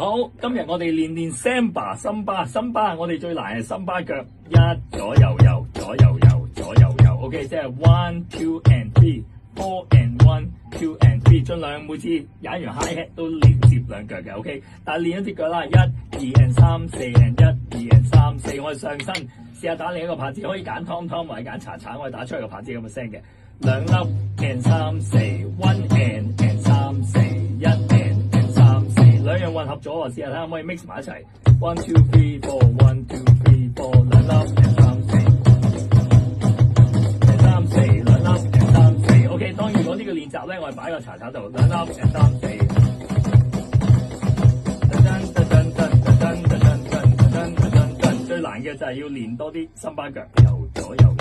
好，今日我哋練 Samba 森巴，我哋最難係森巴腳，一左右右，左右右，左右右 ，OK， 即係 1 2 and 3 4 and 1 2 and 3，盡量每次踩完 high hat 都連接兩腳嘅 ，OK， 但係練一啲腳啦，1 2 and 3 4 and 1 2 and 3 4，我哋上身試下打另一個拍子，可以揀 tom 或者揀查查，我哋打出嚟個拍子咁嘅聲嘅，兩粒 and 3 4 1 and 3 4 1 and 3 4，兩樣混合咗，試下睇下可唔可以 mix 埋一齊 ，1 2 3 4 1 2 3 4，兩粒 and 3 4，兩粒 and 3 4，OK， 當然我呢個練習咧，我係擺個查查度，兩粒 and 3 4。最難嘅就係要練多啲森巴腳，右左右。